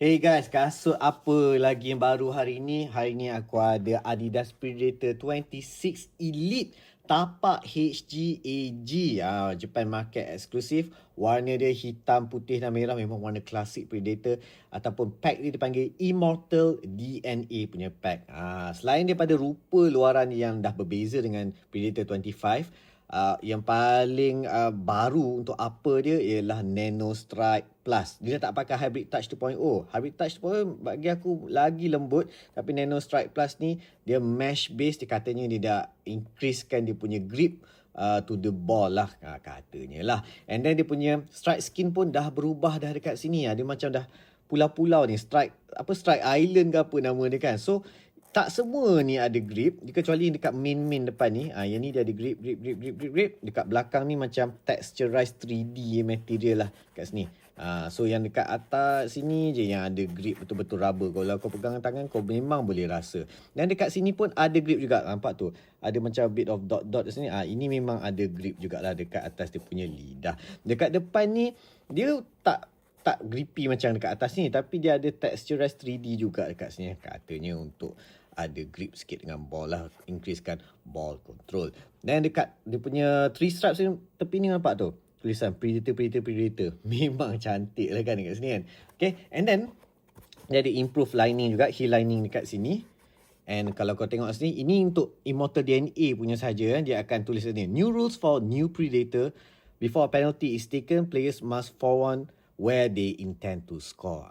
Hey guys, kasut apa lagi yang baru hari ni? Hari ni aku ada Adidas Predator 26 Elite tapak HGAG. Japan market eksklusif. Warna dia hitam, putih dan merah. Memang warna klasik Predator. Ataupun pack dia dipanggil Immortal DNA punya pack. Selain daripada rupa luaran yang dah berbeza dengan Predator 25, yang paling baru untuk upper dia ialah Nano Strike Plus. Dia tak pakai Hybrid Touch 2.0. Hybrid Touch 2.0 bagi aku lagi lembut. Tapi Nano Strike Plus ni dia mesh base. Dia katanya dia dah increasekan dia punya grip to the ball lah katanya lah. And then dia punya strike skin pun dah berubah dah dekat sini. Dia macam dah pulau-pulau ni. Strike Island ke apa nama dia kan. So tak semua ni ada grip, kecuali dekat main depan ni. Yang ni dia ada grip. Dekat belakang ni macam texturized 3D material lah kat sini. So yang dekat atas sini je yang ada grip betul-betul rubber. Kalau kau pegang tangan kau memang boleh rasa. Dan dekat sini pun ada grip juga. Nampak tu? Ada macam bit of dot-dot di sini. Ini memang ada grip jugalah dekat atas dia punya lidah. Dekat depan ni dia tak grippy macam dekat atas ni, tapi dia ada texturized 3D juga dekat sini. Katanya untuk ada grip sikit dengan ball lah, increasekan ball control. Dan dekat dia punya 3 stripes ni, tepi ni nampak tu tulisan Predator. Memang cantik lah kan dekat sini kan. Okay, and then dia ada improve lining juga, heel lining dekat sini. And kalau kau tengok sini, ini untuk Immortal DNA punya saja. Dia akan tulis ni, new rules for new Predator. Before a penalty is taken, players must forewarn where they intend to score.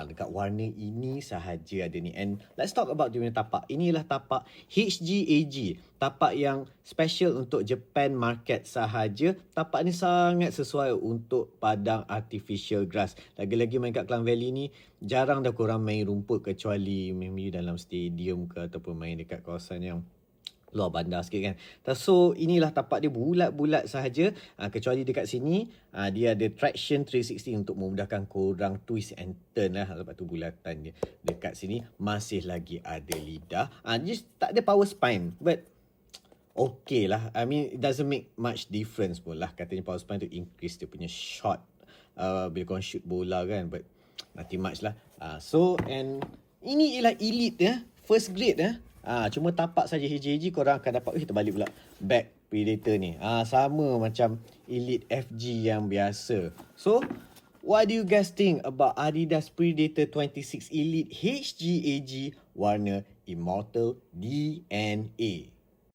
Dekat warna ini sahaja ada ni. And let's talk about dia punya tapak. Inilah tapak HGAG. Tapak yang special untuk Japan market sahaja. Tapak ni sangat sesuai untuk padang artificial grass. Lagi-lagi main kat Klang Valley ni, jarang dah korang main rumput kecuali maybe dalam stadium ke ataupun main dekat kawasan yang luar bandar sikit kan. So inilah tapak dia bulat-bulat sahaja. Kecuali dekat sini dia ada traction 360 untuk memudahkan korang twist and turn lah. Lepas tu bulatan dia. Dekat sini masih lagi ada lidah. Just tak ada power spine, but okay lah. I mean it doesn't make much difference pun lah. Katanya power spine tu increase dia punya shot bila korang shoot bola kan, but nothing much lah. So and ini ialah elite ya, first grade cuma tapak saja HJG korang akan dapat terbalik pula back Predator ni. Sama macam Elite FG yang biasa. So what do you guys think about Adidas Predator 26 Elite HGAG warna Immortal DNA?